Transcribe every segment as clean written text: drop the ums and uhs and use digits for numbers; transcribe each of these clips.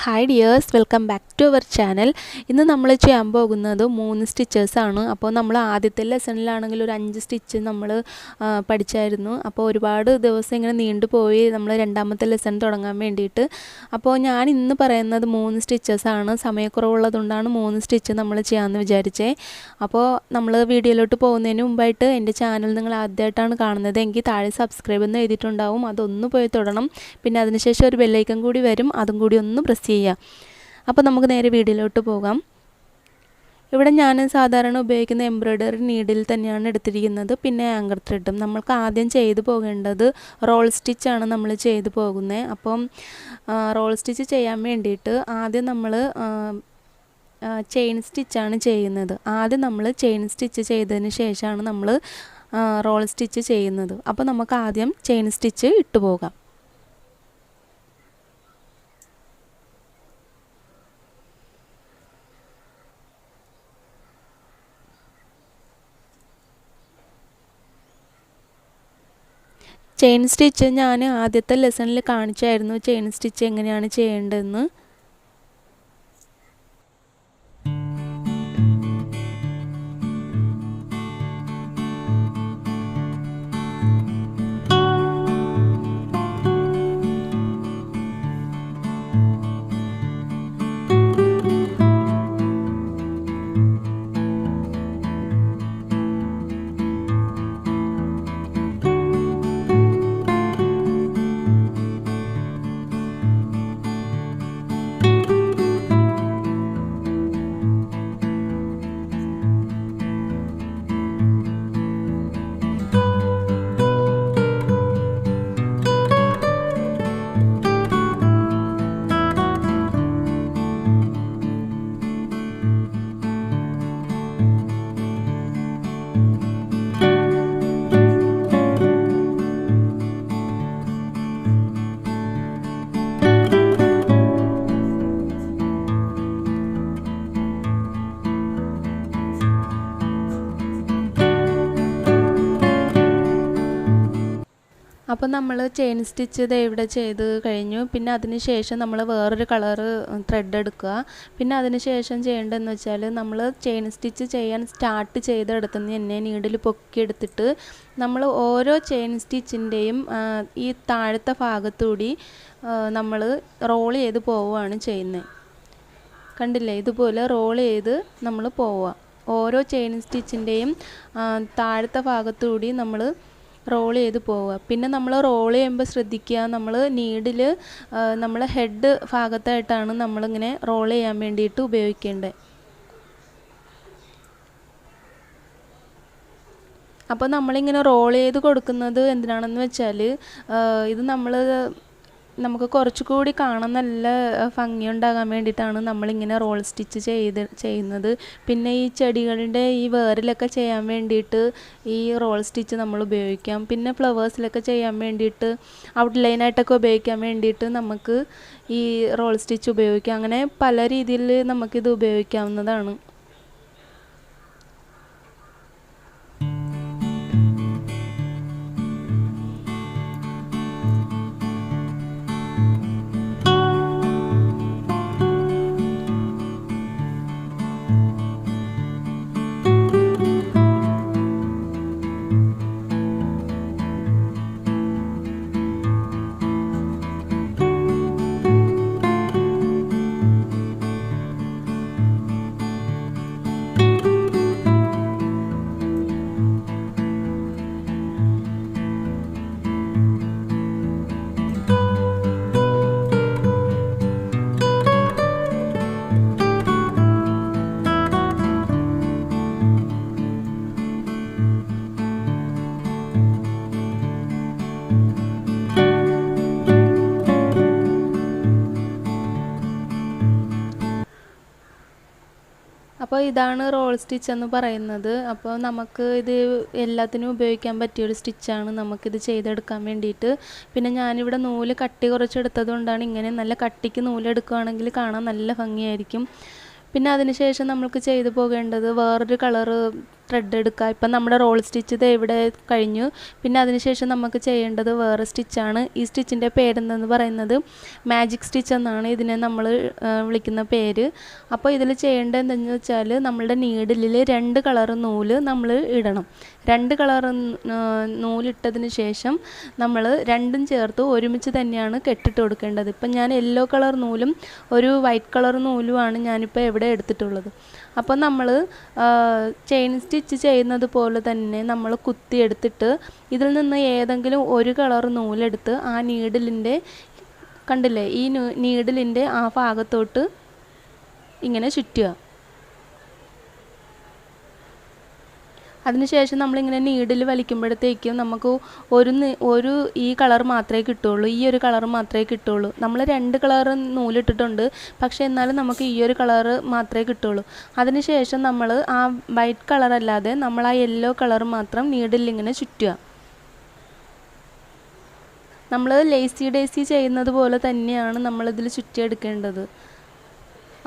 Hi dears, welcome back to our channel. ഇന്ന് നമ്മൾ ചെയ്യാൻ പോകുന്നത് 3 സ്റ്റിച്ചേഴ്സ് ആണ്. അപ്പോൾ നമ്മൾ ആദ്യത്തെ ലെസണിലാണെങ്കിൽ ഒരു 5 സ്റ്റിച്ച് നമ്മൾ പഠിച്ചായിരുന്നു. അപ്പോൾ ഒരുപാട് ദിവസം ഇങ്ങനെ നീണ്ടുപോയി നമ്മൾ രണ്ടാമത്തെ ലെസൺ തുടങ്ങാൻ വേണ്ടിയിട്ട്. അപ്പോൾ ഞാൻ ഇന്ന് പറയുന്നത് 3 സ്റ്റിച്ചേഴ്സ് ആണ്. സമയക്കുറവുള്ളതുകൊണ്ടാണ് 3 സ്റ്റിച്ച് നമ്മൾ ചെയ്യാമെന്ന് വിചാരിച്ചേ. അപ്പോൾ നമ്മൾ വീഡിയോയിലോട്ട് പോകുന്നതിന് മുമ്പായിട്ട് എൻ്റെ ചാനൽ നിങ്ങൾ ആദ്യമായിട്ടാണ് കാണുന്നത് എങ്കിൽ താഴെ സബ്സ്ക്രൈബ് എന്ന് എഴുതിയിട്ടുണ്ടാവും. അതൊന്ന് പോയി തൊടണം. പിന്നെ അതിനുശേഷം ഒരു ബെൽ ഐക്കൺ കൂടി വരും. അതും കൂടി ഒന്ന് പ്രസ് ചെയ്യാം. അപ്പോൾ നമുക്ക് നേരെ വീഡിയോയിലോട്ട് പോകാം. ഇവിടെ ഞാൻ സാധാരണ ഉപയോഗിക്കുന്ന എംബ്രോയിഡറി നീഡിൽ തന്നെയാണ് എടുത്തിരിക്കുന്നത്. പിന്നെ ആങ്കർ ത്രെഡും. നമ്മൾക്ക് ആദ്യം ചെയ്തു പോകേണ്ടത് റോൾ സ്റ്റിച്ചാണ് നമ്മൾ ചെയ്തു പോകുന്നത്. അപ്പം റോൾ സ്റ്റിച്ച് ചെയ്യാൻ വേണ്ടിയിട്ട് ആദ്യം നമ്മൾ ചെയിൻ സ്റ്റിച്ചാണ് ചെയ്യുന്നത്. ആദ്യം നമ്മൾ ചെയിൻ സ്റ്റിച്ച് ചെയ്തതിന് ശേഷമാണ് നമ്മൾ റോൾ സ്റ്റിച്ച് ചെയ്യുന്നത്. അപ്പോൾ നമുക്ക് ആദ്യം ചെയിൻ സ്റ്റിച്ച് ഇട്ട് പോകാം. ചെയിൻ സ്റ്റിച്ച് ഞാൻ ആദ്യത്തെ ലെസണിൽ കാണിച്ചായിരുന്നു ചെയിൻ സ്റ്റിച്ച് എങ്ങനെയാണ് ചെയ്യേണ്ടതെന്ന്. അപ്പോൾ നമ്മൾ ചെയിൻ സ്റ്റിച്ച് ഇവിടെ ചെയ്ത് കഴിഞ്ഞു. പിന്നെ അതിന് ശേഷം നമ്മൾ വേറൊരു കളറ് ത്രെഡ് എടുക്കുക. പിന്നെ അതിന് ശേഷം ചെയ്യേണ്ടതെന്ന് വെച്ചാൽ നമ്മൾ ചെയിൻ സ്റ്റിച്ച് ചെയ്യാൻ സ്റ്റാർട്ട് ചെയ്തെടുത്തുനിന്ന് തന്നെ നീഡിൽ പൊക്കിയെടുത്തിട്ട് നമ്മൾ ഓരോ ചെയിൻ സ്റ്റിച്ചിൻ്റെയും ഈ താഴത്തെ ഭാഗത്തുകൂടി നമ്മൾ റോൾ ചെയ്ത് പോവുകയാണ് ചെയ്യുന്നത്. കണ്ടില്ലേ, ഇതുപോലെ റോൾ ചെയ്ത് നമ്മൾ പോവുക. ഓരോ ചെയിൻ സ്റ്റിച്ചിൻ്റെയും താഴത്തെ ഭാഗത്തുകൂടി നമ്മൾ റോൾ ചെയ്ത് പോവുക. പിന്നെ നമ്മൾ റോൾ ചെയ്യുമ്പോൾ ശ്രദ്ധിക്കുക, നമ്മൾ നീഡിൽ നമ്മൾ ഹെഡ് ഭാഗത്തായിട്ടാണ് നമ്മളിങ്ങനെ റോൾ ചെയ്യാൻ വേണ്ടിയിട്ട് ഉപയോഗിക്കേണ്ടത്. അപ്പോൾ നമ്മളിങ്ങനെ റോൾ ചെയ്ത് കൊടുക്കുന്നത് എന്തിനാണെന്ന് വെച്ചാൽ ഇത് നമുക്ക് കുറച്ചുകൂടി കാണാൻ നല്ല ഭംഗിയുണ്ടാകാൻ വേണ്ടിയിട്ടാണ് നമ്മളിങ്ങനെ റോൾ സ്റ്റിച്ച് ചെയ്യുന്നത്. പിന്നെ ഈ ചെടികളുടെ ഈ വേരിലൊക്കെ ചെയ്യാൻ വേണ്ടിയിട്ട് ഈ റോൾ സ്റ്റിച്ച് നമ്മൾ ഉപയോഗിക്കാം. പിന്നെ ഫ്ലവേഴ്സിലൊക്കെ ചെയ്യാൻ വേണ്ടിയിട്ട് ഔട്ട്ലൈനായിട്ടൊക്കെ ഉപയോഗിക്കാൻ വേണ്ടിയിട്ട് നമുക്ക് ഈ റോൾ സ്റ്റിച്ച് ഉപയോഗിക്കാം. അങ്ങനെ പല രീതിയിൽ നമുക്കിത് ഉപയോഗിക്കാവുന്നതാണ്. അപ്പോൾ ഇതാണ് റോൾ സ്റ്റിച്ച് എന്ന് പറയുന്നത്. അപ്പോൾ നമുക്ക് ഇത് എല്ലാത്തിനും ഉപയോഗിക്കാൻ പറ്റിയൊരു സ്റ്റിച്ചാണ് നമുക്കിത് ചെയ്തെടുക്കാൻ വേണ്ടിയിട്ട്. പിന്നെ ഞാനിവിടെ നൂല് കട്ടി കുറച്ചെടുത്തത് കൊണ്ടാണ് ഇങ്ങനെ നല്ല കട്ടിക്ക് നൂലെടുക്കുകയാണെങ്കിൽ കാണാൻ നല്ല ഭംഗിയായിരിക്കും. പിന്നെ അതിന് ശേഷം നമുക്ക് ചെയ്തു പോകേണ്ടത് വേറൊരു കളറ് ത്രെഡ് എടുക്കുക. ഇപ്പം നമ്മുടെ റോൾ സ്റ്റിച്ച് ഇത് ഇവിടെ കഴിഞ്ഞു. പിന്നെ അതിനുശേഷം നമുക്ക് ചെയ്യേണ്ടത് വേറെ സ്റ്റിച്ചാണ്. ഈ സ്റ്റിച്ചിൻ്റെ പേരെന്തെന്ന് പറയുന്നത് മാജിക് സ്റ്റിച്ച് എന്നാണ് ഇതിനെ നമ്മൾ വിളിക്കുന്ന പേര്. അപ്പോൾ ഇതിൽ ചെയ്യേണ്ടത് എന്തെന്ന് വെച്ചാൽ നമ്മളുടെ നീഡിലിൽ 2 കളർ നൂല് നമ്മൾ ഇടണം. 2 കളർ നൂലിട്ടതിന് ശേഷം നമ്മൾ രണ്ടും ചേർത്ത് ഒരുമിച്ച് തന്നെയാണ് കെട്ടിട്ട് കൊടുക്കേണ്ടത്. ഇപ്പം ഞാൻ യെല്ലോ കളർ നൂലും ഒരു വൈറ്റ് കളർ നൂലുമാണ് ഞാനിപ്പോൾ ഇവിടെ എടുത്തിട്ടുള്ളത്. അപ്പോൾ നമ്മൾ ചെയിൻ സ്റ്റിച്ച് ചെയ്യുന്നത് പോലെ തന്നെ നമ്മൾ കുത്തിയെടുത്തിട്ട് ഇതിൽ നിന്ന് ഏതെങ്കിലും ഒരു കളർ നൂലെടുത്ത് ആ നീഡിലിൻ്റെ കണ്ടില്ലേ, ഈ നീഡിലിൻ്റെ ആ ഭാഗത്തോട്ട് ഇങ്ങനെ ചുറ്റുക. അതിനുശേഷം നമ്മളിങ്ങനെ നീഡിൽ വലിക്കുമ്പോഴത്തേക്കും നമുക്ക് ഒരു ഈ കളർ മാത്രമേ കിട്ടുള്ളൂ, ഈ ഒരു കളർ മാത്രമേ കിട്ടുള്ളൂ. നമ്മൾ 2 കളർ നൂലിട്ടിട്ടുണ്ട്, പക്ഷേ എന്നാലും നമുക്ക് ഈ ഒരു കളർ മാത്രമേ കിട്ടുള്ളൂ. അതിനുശേഷം നമ്മൾ ആ വൈറ്റ് കളർ അല്ലാതെ നമ്മൾ ആ യെല്ലോ കളർ മാത്രം നീഡിൽ ഇങ്ങനെ ചുറ്റുക. നമ്മൾ ലേസി ഡേസി ചെയ്യുന്നത് പോലെ തന്നെയാണ് നമ്മളിതിൽ ചുറ്റിയെടുക്കേണ്ടത്.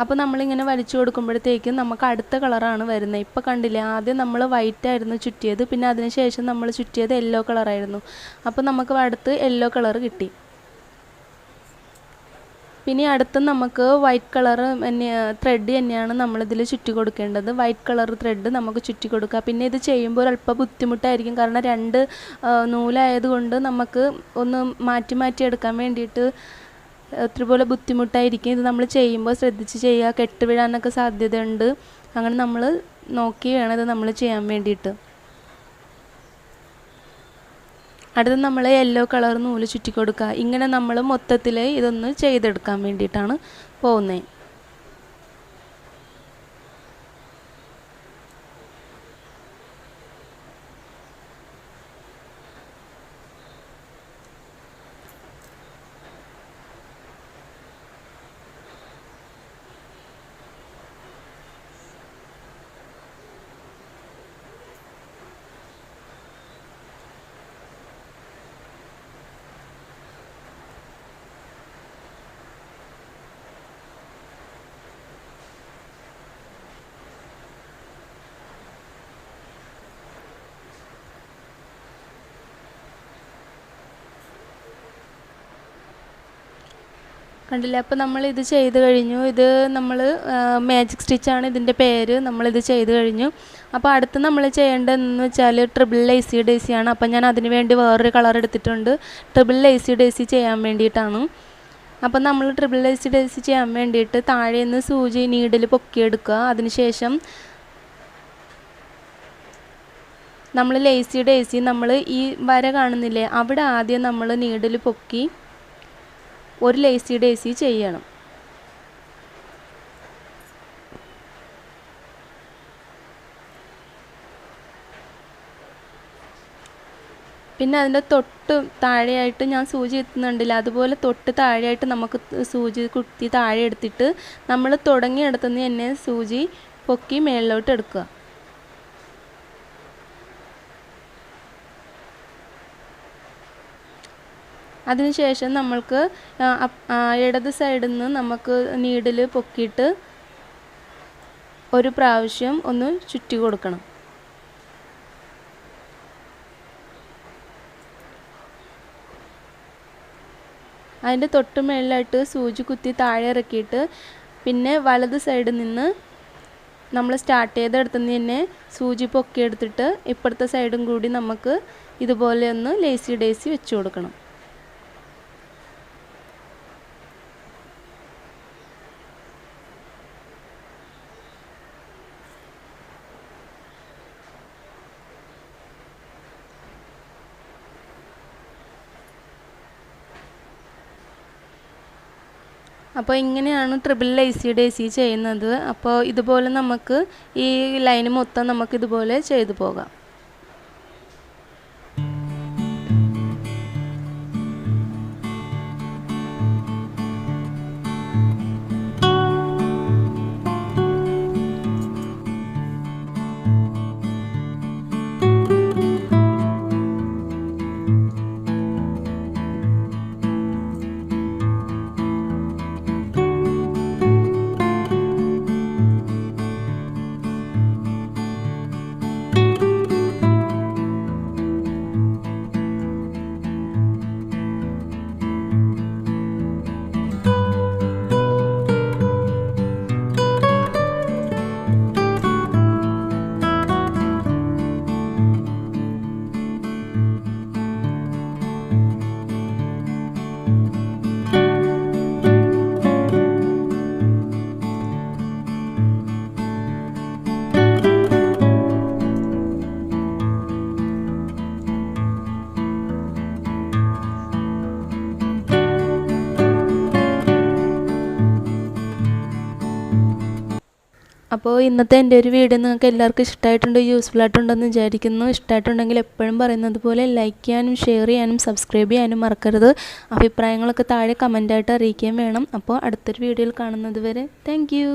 അപ്പോൾ നമ്മളിങ്ങനെ വലിച്ചു കൊടുക്കുമ്പോഴത്തേക്കും നമുക്ക് അടുത്ത കളറാണ് വരുന്നത്. ഇപ്പോൾ കണ്ടില്ലേ, ആദ്യം നമ്മൾ വൈറ്റ് ആയിരുന്നു ചുറ്റിയത്, പിന്നെ അതിനുശേഷം നമ്മൾ ചുറ്റിയത് യെല്ലോ കളറായിരുന്നു. അപ്പോൾ നമുക്ക് അടുത്ത് യെല്ലോ കളർ കിട്ടി. പിന്നെ അടുത്ത് നമുക്ക് വൈറ്റ് കളർ ത്രെഡ് തന്നെയാണ് നമ്മളിതിൽ ചുറ്റി കൊടുക്കേണ്ടത്. വൈറ്റ് കളർ ത്രെഡ് നമുക്ക് ചുറ്റി കൊടുക്കുക. പിന്നെ ഇത് ചെയ്യുമ്പോൾ അല്പം ബുദ്ധിമുട്ടായിരിക്കും, കാരണം 2 നൂലായതുകൊണ്ട് നമുക്ക് ഒന്ന് മാറ്റി മാറ്റി എടുക്കാൻ വേണ്ടിയിട്ട് ഒത്തിരിപോലെ ബുദ്ധിമുട്ടായിരിക്കും. ഇത് നമ്മൾ ചെയ്യുമ്പോൾ ശ്രദ്ധിച്ച് ചെയ്യുക, കെട്ടുവിടാനൊക്കെ സാധ്യതയുണ്ട്. അങ്ങനെ നമ്മൾ നോക്കി വേണം ഇത് നമ്മൾ ചെയ്യാൻ വേണ്ടിയിട്ട്. അടുത്ത് നമ്മൾ യെല്ലോ കളർ നൂല് ചുറ്റി കൊടുക്കുക. ഇങ്ങനെ നമ്മൾ മൊത്തത്തിൽ ഇതൊന്ന് ചെയ്തെടുക്കാൻ വേണ്ടിയിട്ടാണ് പോകുന്നത്. കണ്ടില്ലേ, അപ്പോൾ നമ്മളിത് ചെയ്ത് കഴിഞ്ഞു. ഇത് നമ്മൾ മാജിക് സ്റ്റിച്ചാണ് ഇതിൻ്റെ പേര്. നമ്മളിത് ചെയ്ത് കഴിഞ്ഞു. അപ്പോൾ അടുത്ത് നമ്മൾ ചെയ്യേണ്ടതെന്ന് വെച്ചാൽ ട്രിപ്പിൾ ലേസി ഡേസിയാണ്. അപ്പോൾ ഞാൻ അതിന് വേണ്ടി വേറൊരു കളർ എടുത്തിട്ടുണ്ട്. ട്രിപ്പിൾ ലേസി ഡേസി ചെയ്യാൻ വേണ്ടിയിട്ടാണ്. അപ്പോൾ നമ്മൾ ട്രിപ്പിൾ ലേസി ഡേസി ചെയ്യാൻ വേണ്ടിയിട്ട് താഴെ നിന്ന് സൂചി നീഡിൽ പൊക്കിയെടുക്കുക. അതിനുശേഷം നമ്മൾ ലേസി ഡേസി നമ്മൾ ഈ വര കാണുന്നില്ലേ, അവിടെ ആദ്യം നമ്മൾ നീഡിൽ പൊക്കി ഒരു ലേസി ഡേസി ചെയ്യണം. പിന്നെ അതിൻ്റെ തൊട്ട് താഴെയായിട്ട് ഞാൻ സൂചി എത്തുന്നുണ്ടില്ല, അതുപോലെ തൊട്ട് താഴെയായിട്ട് നമുക്ക് സൂചി കുത്തി താഴെ എടുത്തിട്ട് നമ്മൾ തുടങ്ങിയെടുത്തുനിന്ന് തന്നെ സൂചി പൊക്കി മേളിലോട്ട് എടുക്കുക. അതിനുശേഷം നമ്മൾക്ക് ഇടത് സൈഡിൽ നിന്ന് നമുക്ക് നീഡിൽ പൊക്കിയിട്ട് ഒരു പ്രാവശ്യം ഒന്ന് ചുറ്റി കൊടുക്കണം. അതിൻ്റെ തൊട്ട് മേളിലായിട്ട് സൂചി കുത്തി താഴെ ഇറക്കിയിട്ട് പിന്നെ വലത് സൈഡിൽ നിന്ന് നമ്മൾ സ്റ്റാർട്ട് ചെയ്തെടുത്തുനിന്ന് തന്നെ സൂചി പൊക്കിയെടുത്തിട്ട് ഇപ്പുറത്തെ സൈഡും കൂടി നമുക്ക് ഇതുപോലെ ഒന്ന് ലേസി ഡേസി വെച്ച് കൊടുക്കണം. അപ്പോൾ ഇങ്ങനെയാണ് ട്രിപ്പിൾ ലേസി ഡേസി ചെയ്യുന്നത്. അപ്പോൾ ഇതുപോലെ നമുക്ക് ഈ ലൈന് മൊത്തം നമുക്ക് ഇതുപോലെ ചെയ്തു പോകാം. അപ്പോൾ ഇന്നത്തെ എൻ്റെ ഒരു വീഡിയോ നിങ്ങൾക്ക് എല്ലാവർക്കും ഇഷ്ടമായിട്ടുണ്ട്, യൂസ്ഫുൾ ആയിട്ടുണ്ടെന്ന് വിചാരിക്കുന്നു. ഇഷ്ടമായിട്ടുണ്ടെങ്കിൽ എപ്പോഴും പറയുന്നത് പോലെ ലൈക്ക് ചെയ്യാനും ഷെയർ ചെയ്യാനും സബ്സ്ക്രൈബ് ചെയ്യാനും മറക്കരുത്. അഭിപ്രായങ്ങളൊക്കെ താഴെ കമൻറ്റായിട്ട് അറിയിക്കുകയും വേണം. അപ്പോൾ അടുത്തൊരു വീഡിയോയിൽ കാണുന്നത് വരെ താങ്ക് യു.